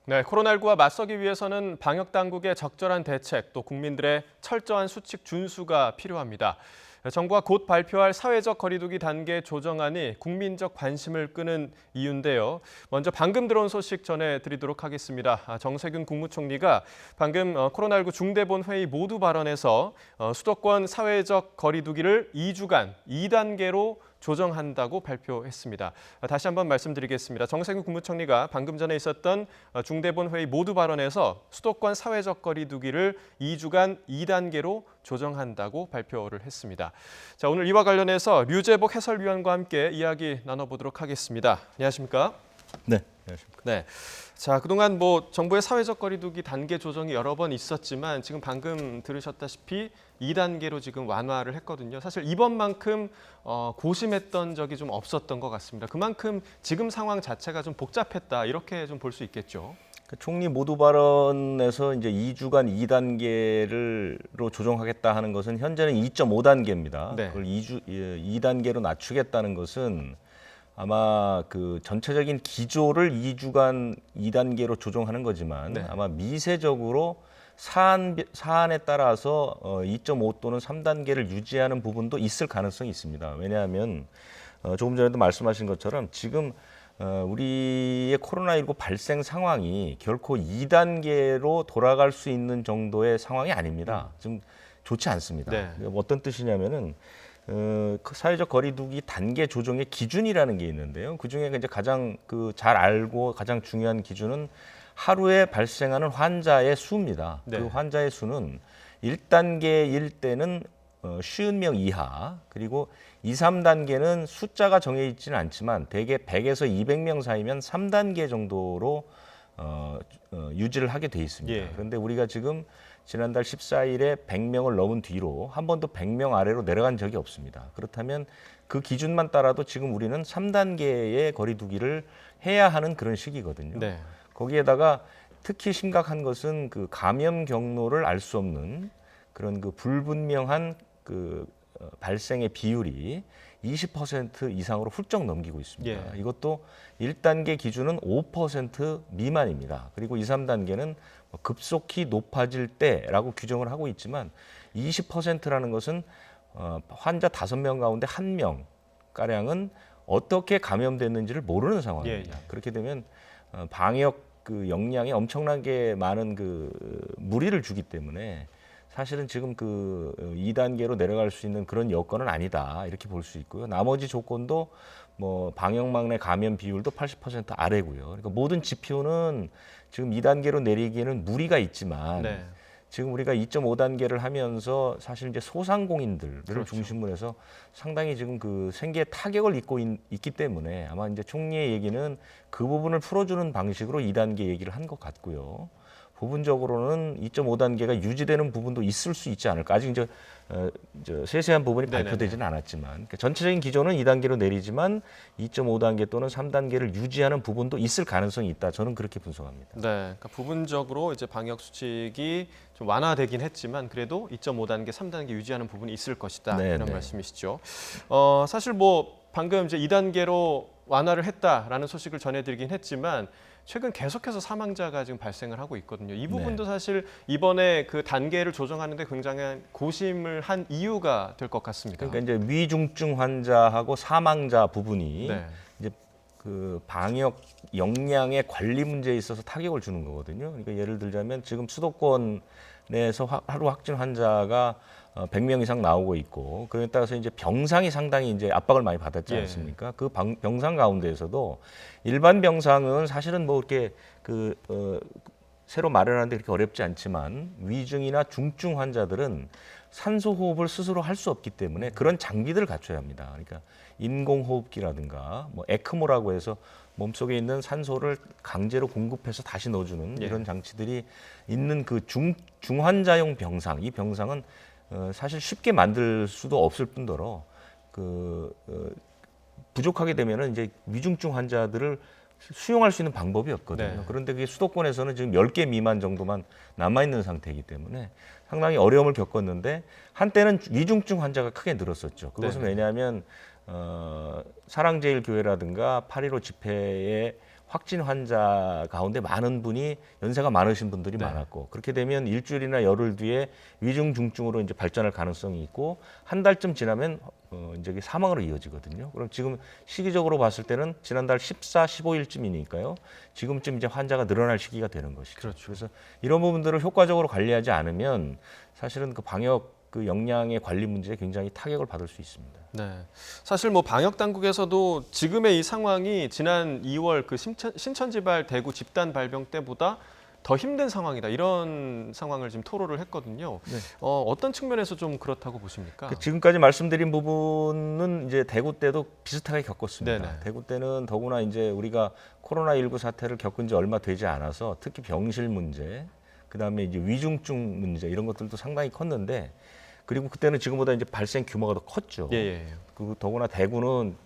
네, 코로나19와 맞서기 위해서는 방역 당국의 적절한 대책, 또 국민들의 철저한 수칙 준수가 필요합니다. 정부가 곧 발표할 사회적 거리두기 단계 조정안이 국민적 관심을 끄는 이유인데요. 먼저 방금 들어온 소식 전해드리도록 하겠습니다. 정세균 국무총리가 방금 코로나19 중대본 회의 모두 발언에서 수도권 사회적 거리두기를 2주간 2단계로 조정한다고 발표했습니다. 다시 한번 말씀드리겠습니다. 정세균 국무총리가 방금 전에 있었던 중대본 회의 모두 발언에서 수도권 사회적 거리두기를 2주간 2단계로 조정한다고 발표를 했습니다. 자, 오늘 이와 관련해서 류재복 해설위원과 함께 이야기 나눠보도록 하겠습니다. 안녕하십니까? 네, 안녕하십니까? 네. 자, 그동안 정부의 사회적 거리두기 단계 조정이 여러 번 있었지만 지금 방금 들으셨다시피 2단계로 지금 완화를 했거든요. 사실 이번만큼 고심했던 적이 좀 없었던 것 같습니다. 그만큼 지금 상황 자체가 좀 복잡했다 이렇게 좀 볼 수 있겠죠. 총리 모두 발언에서 이제 2주간 2단계로 조정하겠다 하는 것은 현재는 2.5단계입니다. 네. 그걸 2단계로 낮추겠다는 것은 아마 그 전체적인 기조를 2주간 2단계로 조정하는 거지만 네. 아마 미세적으로 사안에 따라서 2.5 또는 3단계를 유지하는 부분도 있을 가능성이 있습니다. 왜냐하면 조금 전에도 말씀하신 것처럼 지금 우리의 코로나19 발생 상황이 결코 2단계로 돌아갈 수 있는 정도의 상황이 아닙니다. 좀 좋지 않습니다. 네. 어떤 뜻이냐면은 사회적 거리두기 단계 조정의 기준이라는 게 있는데요. 그 중에 이제 가장 잘 알고 가장 중요한 기준은 하루에 발생하는 환자의 수입니다. 네. 그 환자의 수는 1단계일 때는 50명 이하, 그리고 2, 3단계는 숫자가 정해 있지는 않지만 대개 100에서 200명 사이면 3단계 정도로 유지를 하게 돼 있습니다. 예. 그런데 우리가 지금 지난달 14일에 100명을 넘은 뒤로 한 번도 100명 아래로 내려간 적이 없습니다. 그렇다면 그 기준만 따라도 지금 우리는 3단계의 거리두기를 해야 하는 그런 시기거든요. 네. 거기에다가 특히 심각한 것은 그 감염 경로를 알 수 없는 그런 그 불분명한 발생의 비율이 20% 이상으로 훌쩍 넘기고 있습니다. 예. 이것도 1단계 기준은 5% 미만입니다. 그리고 2, 3단계는 급속히 높아질 때라고 규정을 하고 있지만 20%라는 것은 환자 5명 가운데 1명 가량은 어떻게 감염됐는지를 모르는 상황입니다. 예. 그렇게 되면 방역 역량에 엄청나게 많은 무리를 주기 때문에 사실은 지금 2단계로 내려갈 수 있는 그런 여건은 아니다 이렇게 볼 수 있고요. 나머지 조건도 방역망 내 감염 비율도 80% 아래고요. 그러니까 모든 지표는 지금 2단계로 내리기에는 무리가 있지만 네. 지금 우리가 2.5단계를 하면서 사실 이제 소상공인들을 그렇죠. 중심으로 해서 상당히 지금 생계에 타격을 입고 있기 때문에 아마 이제 총리의 얘기는 그 부분을 풀어주는 방식으로 2단계 얘기를 한 것 같고요. 부분적으로는 2.5단계가 유지되는 부분도 있을 수 있지 않을까. 아직 이제 세세한 부분이 발표되지는 않았지만 그러니까 전체적인 기조는 2단계로 내리지만 2.5단계 또는 3단계를 유지하는 부분도 있을 가능성이 있다. 저는 그렇게 분석합니다. 네, 그러니까 부분적으로 이제 방역 수칙이 좀 완화되긴 했지만 그래도 2.5단계, 3단계 유지하는 부분이 있을 것이다. 네, 이런 네. 말씀이시죠. 사실 방금 이제 2단계로 완화를 했다라는 소식을 전해드리긴 했지만 최근 계속해서 사망자가 지금 발생을 하고 있거든요. 이 부분도 사실 이번에 그 단계를 조정하는데 굉장히 고심을 한 이유가 될 것 같습니다. 그러니까 이제 위중증 환자하고 사망자 부분이 네. 이제 방역 역량의 관리 문제에 있어서 타격을 주는 거거든요. 그러니까 예를 들자면 지금 수도권 내에서 하루 확진 환자가 100명 이상 나오고 있고 그에 따라서 이제 병상이 상당히 이제 압박을 많이 받았지 않습니까? 그 병상 가운데에서도 일반 병상은 사실은 이렇게 새로 마련하는데 그렇게 어렵지 않지만 위중이나 중증 환자들은 산소 호흡을 스스로 할 수 없기 때문에 그런 장비들을 갖춰야 합니다. 그러니까 인공호흡기라든가 에크모라고 해서 몸속에 있는 산소를 강제로 공급해서 다시 넣어주는 이런 장치들이 있는 중환자용 병상. 이 병상은 사실 쉽게 만들 수도 없을 뿐더러 부족하게 되면은 이제 위중증 환자들을 수용할 수 있는 방법이 없거든요. 네. 그런데 그게 수도권에서는 지금 10개 미만 정도만 남아있는 상태이기 때문에 상당히 어려움을 겪었는데 한때는 위중증 환자가 크게 늘었었죠. 그것은 네. 왜냐하면 사랑제일교회라든가 8.15 집회에 확진 환자 가운데 많은 분이 연세가 많으신 분들이 네. 많았고 그렇게 되면 일주일이나 열흘 뒤에 위중 중증으로 이제 발전할 가능성이 있고 한 달쯤 지나면 이제 이게 사망으로 이어지거든요. 그럼 지금 시기적으로 봤을 때는 지난달 14, 15일쯤이니까요. 지금쯤 이제 환자가 늘어날 시기가 되는 것이죠. 그렇죠. 그래서 이런 부분들을 효과적으로 관리하지 않으면 사실은 그 방역 그 역량의 관리 문제에 굉장히 타격을 받을 수 있습니다. 네, 사실 뭐 방역 당국에서도 지금의 이 상황이 지난 2월 그 신천지발 대구 집단 발병 때보다 더 힘든 상황이다 이런 상황을 지금 토로를 했거든요. 네. 어떤 측면에서 좀 그렇다고 보십니까? 지금까지 말씀드린 부분은 이제 대구 때도 비슷하게 겪었습니다. 네네. 대구 때는 더구나 이제 우리가 코로나19 사태를 겪은 지 얼마 되지 않아서 특히 병실 문제, 그다음에 이제 위중증 문제 이런 것들도 상당히 컸는데 그리고 그때는 지금보다 이제 발생 규모가 더 컸죠. 예. 그리고 더구나 대구는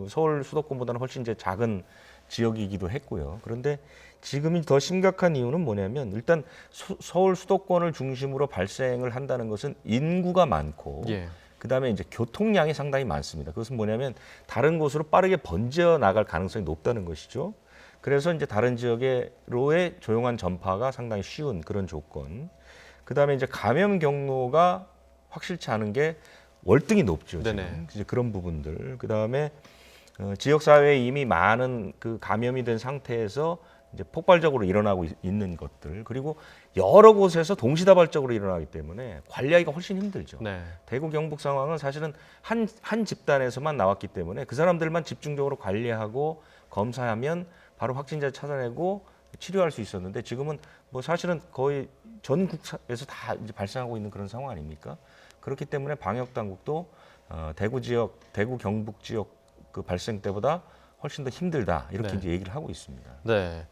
서울 수도권보다는 훨씬 이제 작은 지역이기도 했고요. 그런데 지금이 더 심각한 이유는 뭐냐면 일단 서울 수도권을 중심으로 발생을 한다는 것은 인구가 많고 예. 그다음에 이제 교통량이 상당히 많습니다. 그것은 뭐냐면 다른 곳으로 빠르게 번져 나갈 가능성이 높다는 것이죠. 그래서 이제 다른 지역으로의 조용한 전파가 상당히 쉬운 그런 조건. 그다음에 이제 감염 경로가 확실치 않은 게 월등히 높죠. 지금. 네네. 이제 그런 부분들. 그다음에 지역 사회에 이미 많은 그 감염이 된 상태에서 이제 폭발적으로 일어나고 있는 것들 그리고 여러 곳에서 동시다발적으로 일어나기 때문에 관리하기가 훨씬 힘들죠. 네. 대구 경북 상황은 사실은 한 집단에서만 나왔기 때문에 그 사람들만 집중적으로 관리하고 검사하면 바로 확진자 찾아내고 치료할 수 있었는데 지금은 뭐 사실은 거의 전국에서 다 이제 발생하고 있는 그런 상황 아닙니까? 그렇기 때문에 방역 당국도 대구 지역, 대구 경북 지역 그 발생 때보다 훨씬 더 힘들다 이렇게 네. 이제 얘기를 하고 있습니다. 네.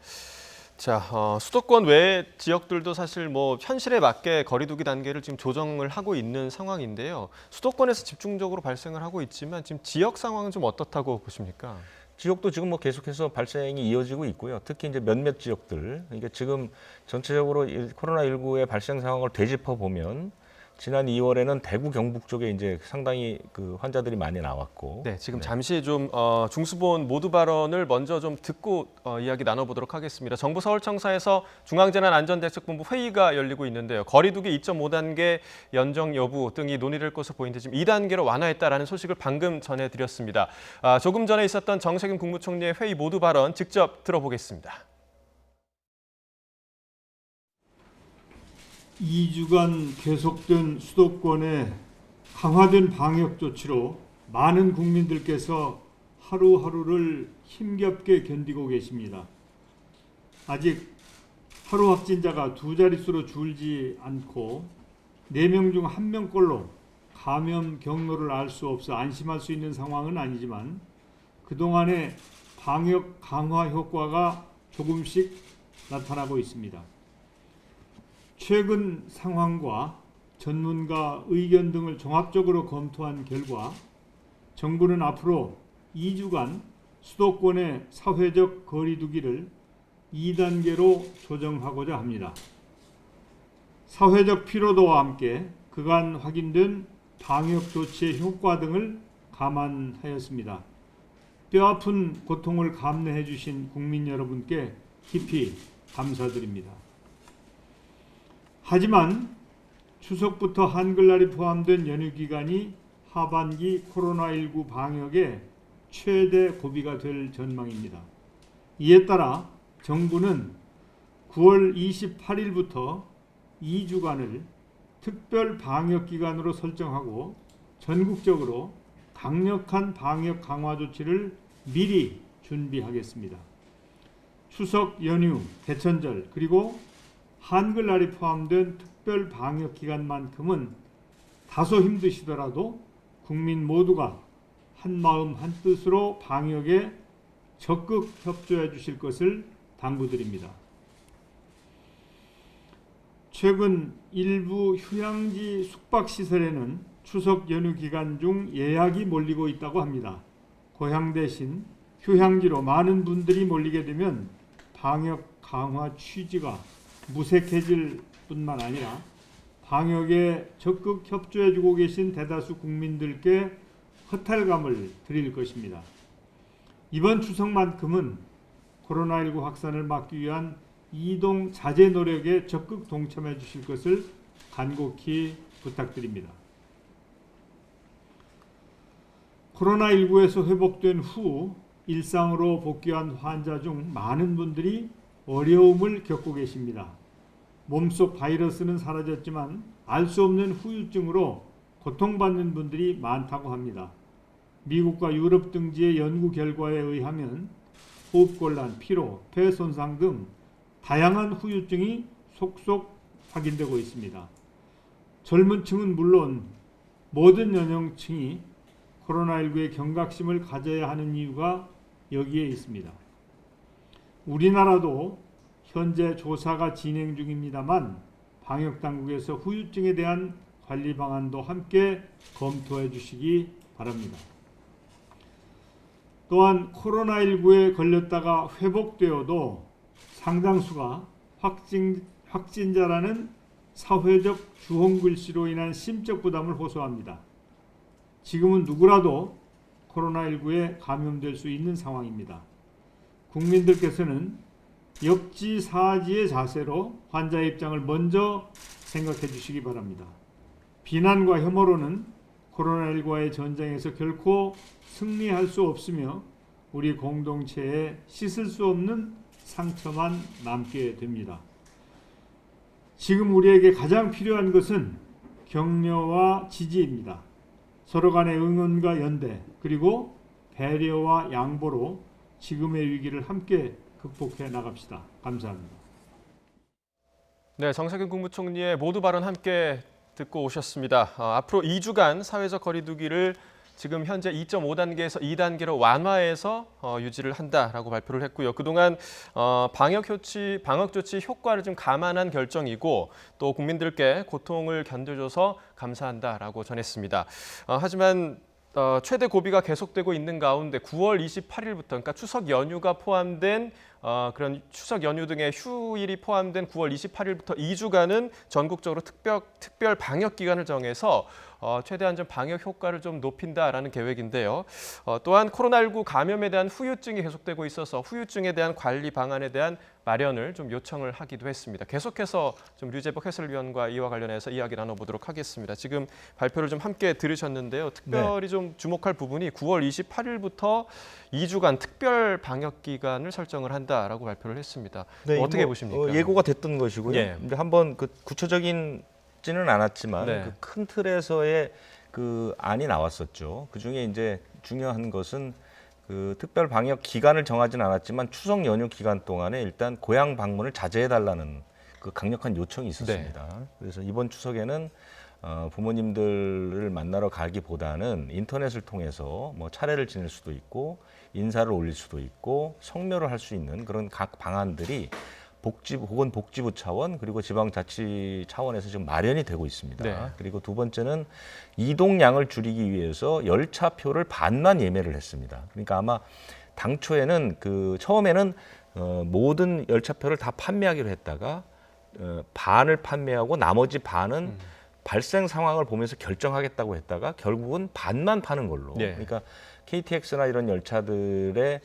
자, 수도권 외 지역들도 사실 뭐 현실에 맞게 거리두기 단계를 지금 조정을 하고 있는 상황인데요. 수도권에서 집중적으로 발생을 하고 있지만 지금 지역 상황은 좀 어떻다고 보십니까? 지역도 지금 뭐 계속해서 발생이 이어지고 있고요. 특히 이제 몇몇 지역들, 그러니까 지금 전체적으로 코로나19의 발생 상황을 되짚어 보면 지난 2월에는 대구 경북 쪽에 이제 상당히 그 환자들이 많이 나왔고. 네, 지금 잠시 좀 중수본 모두 발언을 먼저 좀 듣고 이야기 나눠보도록 하겠습니다. 정부 서울청사에서 중앙재난안전대책본부 회의가 열리고 있는데요. 거리두기 2.5단계 연정 여부 등이 논의될 것으로 보이는데 지금 2단계로 완화했다라는 소식을 방금 전해드렸습니다. 조금 전에 있었던 정세균 국무총리의 회의 모두 발언 직접 들어보겠습니다. 2주간 계속된 수도권의 강화된 방역 조치로 많은 국민들께서 하루하루를 힘겹게 견디고 계십니다. 아직 하루 확진자가 두 자릿수로 줄지 않고 4명 중 1명꼴로 감염 경로를 알 수 없어 안심할 수 있는 상황은 아니지만 그동안의 방역 강화 효과가 조금씩 나타나고 있습니다. 최근 상황과 전문가 의견 등을 종합적으로 검토한 결과 정부는 앞으로 2주간 수도권의 사회적 거리두기를 2단계로 조정하고자 합니다. 사회적 피로도와 함께 그간 확인된 방역 조치의 효과 등을 감안하였습니다. 뼈아픈 고통을 감내해 주신 국민 여러분께 깊이 감사드립니다. 하지만 추석부터 한글날이 포함된 연휴 기간이 하반기 코로나19 방역의 최대 고비가 될 전망입니다. 이에 따라 정부는 9월 28일부터 2주간을 특별 방역 기간으로 설정하고 전국적으로 강력한 방역 강화 조치를 미리 준비하겠습니다. 추석 연휴, 대천절 그리고 한글날이 포함된 특별 방역 기간만큼은 다소 힘드시더라도 국민 모두가 한마음 한뜻으로 방역에 적극 협조해 주실 것을 당부드립니다. 최근 일부 휴양지 숙박시설에는 추석 연휴 기간 중 예약이 몰리고 있다고 합니다. 고향 대신 휴양지로 많은 분들이 몰리게 되면 방역 강화 취지가 무색해질 뿐만 아니라 방역에 적극 협조해주고 계신 대다수 국민들께 허탈감을 드릴 것입니다. 이번 추석만큼은 코로나19 확산을 막기 위한 이동 자제 노력에 적극 동참해 주실 것을 간곡히 부탁드립니다. 코로나19에서 회복된 후 일상으로 복귀한 환자 중 많은 분들이 어려움을 겪고 계십니다. 몸속 바이러스는 사라졌지만 알 수 없는 후유증으로 고통받는 분들이 많다고 합니다. 미국과 유럽 등지의 연구 결과에 의하면 호흡곤란, 피로, 폐 손상 등 다양한 후유증이 속속 확인되고 있습니다. 젊은 층은 물론 모든 연령층이 코로나19의 경각심을 가져야 하는 이유가 여기에 있습니다. 우리나라도 현재 조사가 진행 중입니다만 방역당국에서 후유증에 대한 관리 방안도 함께 검토해 주시기 바랍니다. 또한 코로나19에 걸렸다가 회복되어도 상당수가 확진자라는 사회적 주홍글씨로 인한 심적 부담을 호소합니다. 지금은 누구라도 코로나19에 감염될 수 있는 상황입니다. 국민들께서는 역지사지의 자세로 환자의 입장을 먼저 생각해 주시기 바랍니다. 비난과 혐오로는 코로나19와의 전쟁에서 결코 승리할 수 없으며 우리 공동체에 씻을 수 없는 상처만 남게 됩니다. 지금 우리에게 가장 필요한 것은 격려와 지지입니다. 서로 간의 응원과 연대 그리고 배려와 양보로 지금의 위기를 함께 극복해 나갑시다. 감사합니다. 네, 정세균 국무총리의 모두 발언 함께 듣고 오셨습니다. 앞으로 2주간 사회적 거리 두기를 지금 현재 2.5단계에서 2단계로 완화해서 유지를 한다라고 발표를 했고요. 그동안 방역 조치 효과를 좀 감안한 결정이고 또 국민들께 고통을 견뎌줘서 감사한다라고 전했습니다. 하지만 최대 고비가 계속되고 있는 가운데 9월 28일부터 그러니까 추석 연휴가 포함된 그런 추석 연휴 등의 휴일이 포함된 9월 28일부터 2주간은 전국적으로 특별 방역 기간을 정해서 최대한 좀 방역 효과를 좀 높인다라는 계획인데요. 또한 코로나19 감염에 대한 후유증이 계속되고 있어서 후유증에 대한 관리 방안에 대한 마련을 좀 요청을 하기도 했습니다. 계속해서 좀 류재복 해설위원과 이와 관련해서 이야기 나눠보도록 하겠습니다. 지금 발표를 좀 함께 들으셨는데요. 특별히 좀 주목할 부분이 9월 28일부터 2주간 특별 방역 기간을 설정을 한다라고 발표를 했습니다. 네, 어떻게 보십니까? 예고가 됐던 것이고요. 예. 이제 한번 그 구체적인지는 않았지만 네. 그 큰 틀에서의 그 안이 나왔었죠. 그 중에 이제 중요한 것은 그 특별 방역 기간을 정하지는 않았지만 추석 연휴 기간 동안에 일단 고향 방문을 자제해달라는 그 강력한 요청이 있었습니다. 네. 그래서 이번 추석에는 부모님들을 만나러 가기보다는 인터넷을 통해서 뭐 차례를 지낼 수도 있고 인사를 올릴 수도 있고 성묘를 할 수 있는 그런 각 방안들이 보건복지부 차원 그리고 지방자치 차원에서 지금 마련이 되고 있습니다. 네. 그리고 두 번째는 이동량을 줄이기 위해서 열차표를 반만 예매를 했습니다. 그러니까 아마 당초에는 처음에는 모든 열차표를 다 판매하기로 했다가 반을 판매하고 나머지 반은 발생 상황을 보면서 결정하겠다고 했다가 결국은 반만 파는 걸로. 네. 그러니까 KTX나 이런 열차들의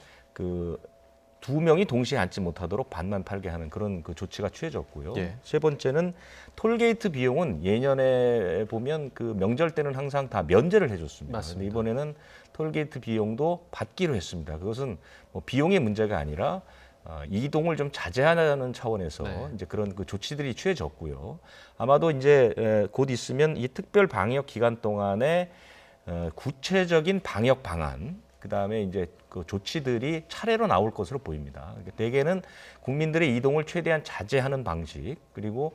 2명이 동시에 앉지 못하도록 반만 팔게 하는 그런 그 조치가 취해졌고요. 예. 세 번째는 톨게이트 비용은 예년에 보면 그 명절 때는 항상 다 면제를 해줬습니다. 맞습니다. 근데 이번에는 톨게이트 비용도 받기로 했습니다. 그것은 뭐 비용의 문제가 아니라 이동을 좀 자제하는 차원에서 네. 이제 그런 그 조치들이 취해졌고요. 아마도 이제 곧 있으면 이 특별 방역 기간 동안에 구체적인 방역 방안, 그 다음에 이제 그 조치들이 차례로 나올 것으로 보입니다. 대개는 국민들의 이동을 최대한 자제하는 방식, 그리고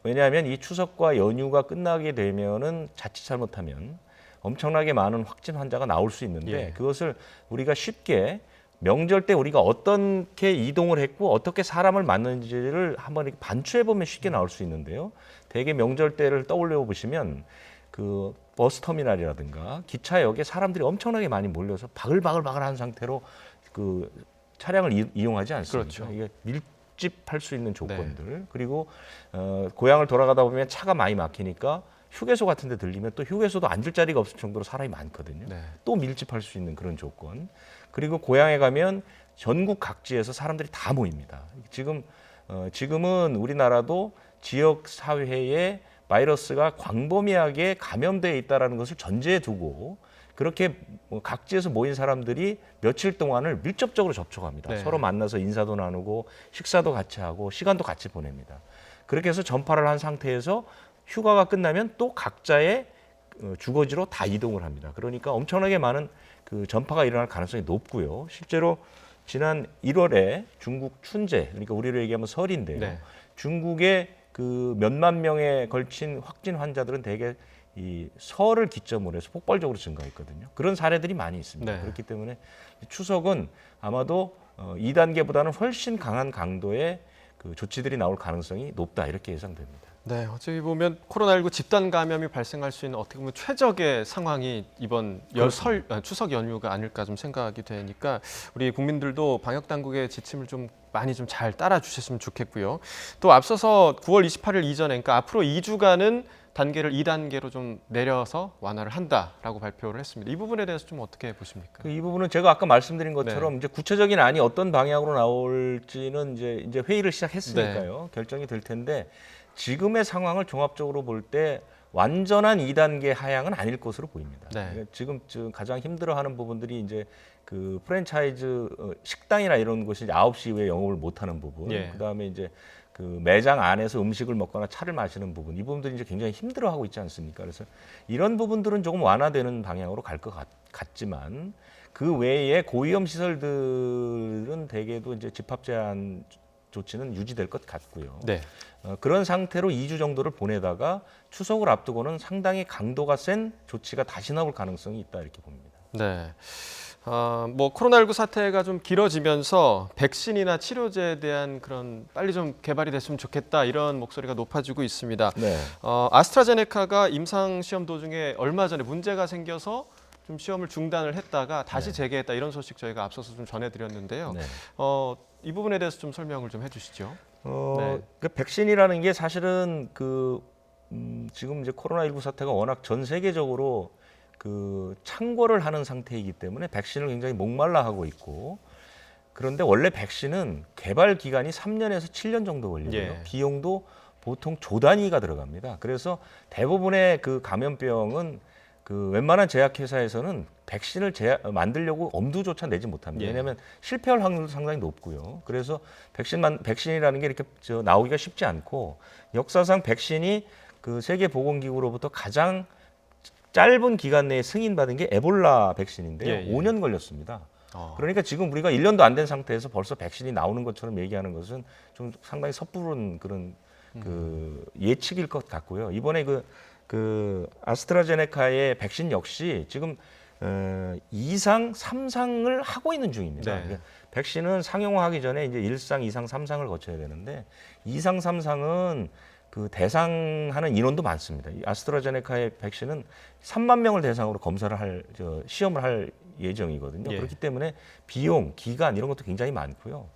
왜냐하면 이 추석과 연휴가 끝나게 되면은 자칫 잘못하면 엄청나게 많은 확진 환자가 나올 수 있는데 예. 그것을 우리가 쉽게 명절 때 우리가 어떻게 이동을 했고 어떻게 사람을 만났는지를 한번 이렇게 반추해 보면 쉽게 나올 수 있는데요. 대개 명절 때를 떠올려 보시면 그 버스터미널이라든가 기차역에 사람들이 엄청나게 많이 몰려서 바글바글한 상태로 그 차량을 이용하지 않습니다. 그렇죠. 이게 밀집할 수 있는 조건들, 그리고 고향을 돌아가다 보면 차가 많이 막히니까 휴게소 같은 데 들리면 또 휴게소도 앉을 자리가 없을 정도로 사람이 많거든요. 네. 또 밀집할 수 있는 그런 조건. 그리고 고향에 가면 전국 각지에서 사람들이 다 모입니다. 지금은 우리나라도 지역 사회에 바이러스가 광범위하게 감염되어 있다는 것을 전제에 두고 그렇게 각지에서 모인 사람들이 며칠 동안을 밀접적으로 접촉합니다. 네. 서로 만나서 인사도 나누고 식사도 같이 하고 시간도 같이 보냅니다. 그렇게 해서 전파를 한 상태에서 휴가가 끝나면 또 각자의 주거지로 다 이동을 합니다. 그러니까 엄청나게 많은 그 전파가 일어날 가능성이 높고요. 실제로 지난 1월에 중국 춘제, 그러니까 우리로 얘기하면 설인데요. 네. 중국의 그 몇만 명에 걸친 확진 환자들은 대개 이 설을 기점으로 해서 폭발적으로 증가했거든요. 그런 사례들이 많이 있습니다. 네. 그렇기 때문에 추석은 아마도 2단계보다는 훨씬 강한 강도의 그 조치들이 나올 가능성이 높다 이렇게 예상됩니다. 네, 어찌 보면 코로나19 집단 감염이 발생할 수 있는 어떻게 보면 최적의 상황이 이번 추석 연휴가 아닐까 좀 생각이 되니까 우리 국민들도 방역 당국의 지침을 좀 많이 좀 잘 따라 주셨으면 좋겠고요. 또 앞서서 9월 28일 이전에 그러니까 앞으로 2주간은 단계를 2단계로 좀 내려서 완화를 한다라고 발표를 했습니다. 이 부분에 대해서 좀 어떻게 보십니까? 이 부분은 제가 아까 말씀드린 것처럼 이제 구체적인 안이 어떤 방향으로 나올지는 이제 회의를 시작했으니까요. 결정이 될 텐데 지금의 상황을 종합적으로 볼 때 완전한 2단계 하향은 아닐 것으로 보입니다. 네. 그러니까 지금 가장 힘들어하는 부분들이 이제 그 프랜차이즈 식당이나 이런 곳이 이제 9시 이후에 영업을 못하는 부분, 예. 그다음에 이제 그 매장 안에서 음식을 먹거나 차를 마시는 부분, 이 부분들이 이제 굉장히 힘들어하고 있지 않습니까? 그래서 이런 부분들은 조금 완화되는 방향으로 갈 것 같지만 그 외에 고위험 시설들은 대개도 이제 집합 제한 조치는 유지될 것 같고요. 네. 그런 상태로 2주 정도를 보내다가 추석을 앞두고는 상당히 강도가 센 조치가 다시 나올 가능성이 있다 이렇게 봅니다. 네. 뭐 코로나19 사태가 좀 길어지면서 백신이나 치료제에 대한 그런 빨리 좀 개발이 됐으면 좋겠다 이런 목소리가 높아지고 있습니다. 네. 아스트라제네카가 임상 시험 도중에 얼마 전에 문제가 생겨서 좀 시험을 중단을 했다가 다시 재개했다 이런 소식 저희가 앞서서 좀 전해드렸는데요. 네. 이 부분에 대해서 좀 설명을 좀 해주시죠. 네. 그 백신이라는 게 사실은 지금 이제 코로나19 사태가 워낙 전 세계적으로 그 창궐을 하는 상태이기 때문에 백신을 굉장히 목말라 하고 있고 그런데 원래 백신은 개발 기간이 3년에서 7년 정도 걸리고요. 예. 비용도 보통 조 단위가 들어갑니다. 그래서 대부분의 그 감염병은 그 웬만한 제약회사에서는 백신을 만들려고 엄두조차 내지 못합니다. 예. 왜냐하면 실패할 확률도 상당히 높고요. 그래서 백신이라는 게 이렇게 나오기가 쉽지 않고 역사상 백신이 그 세계보건기구로부터 가장 짧은 기간 내에 승인받은 게 에볼라 백신인데요. 예, 예. 5년 걸렸습니다. 그러니까 지금 우리가 1년도 안 된 상태에서 벌써 백신이 나오는 것처럼 얘기하는 것은 좀 상당히 섣부른 그런 그 예측일 것 같고요. 이번에 그 아스트라제네카의 백신 역시 지금 2상, 3상을 하고 있는 중입니다. 네. 그러니까 백신은 상용화하기 전에 이제 1상, 2상, 3상을 거쳐야 되는데 2상, 3상은 그 대상하는 인원도 많습니다. 이 아스트라제네카의 백신은 3만 명을 대상으로 시험을 할 예정이거든요. 예. 그렇기 때문에 비용, 기간 이런 것도 굉장히 많고요.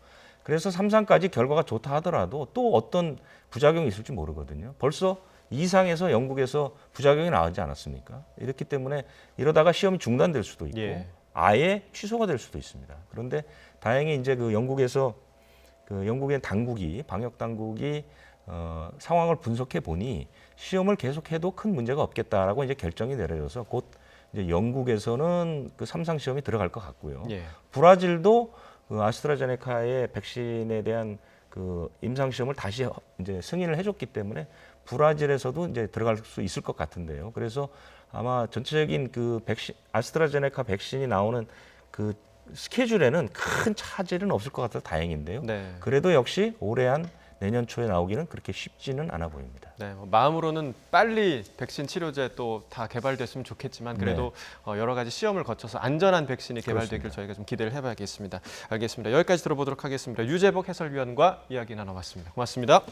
그래서 3상까지 결과가 좋다 하더라도 또 어떤 부작용이 있을지 모르거든요. 벌써 2상에서 영국에서 부작용이 나오지 않았습니까? 이렇기 때문에 이러다가 시험이 중단될 수도 있고 예. 아예 취소가 될 수도 있습니다. 그런데 다행히 이제 영국의 방역 당국이 상황을 분석해 보니 시험을 계속해도 큰 문제가 없겠다라고 이제 결정이 내려져서 곧 이제 영국에서는 그 3상 시험이 들어갈 것 같고요. 예. 브라질도 그 아스트라제네카의 백신에 대한 그 임상 시험을 다시 이제 승인을 해줬기 때문에 브라질에서도 이제 들어갈 수 있을 것 같은데요. 그래서 아마 전체적인 그 아스트라제네카 백신이 나오는 그 스케줄에는 큰 차질은 없을 것 같아서 다행인데요. 네. 그래도 역시 올해 내년 초에 나오기는 그렇게 쉽지는 않아 보입니다. 네, 마음으로는 빨리 백신 치료제 또 다 개발됐으면 좋겠지만 그래도 여러 가지 시험을 거쳐서 안전한 백신이 개발되길 그렇습니다. 저희가 좀 기대를 해봐야겠습니다. 알겠습니다. 여기까지 들어보도록 하겠습니다. 유재복 해설위원과 이야기 나눠봤습니다. 고맙습니다.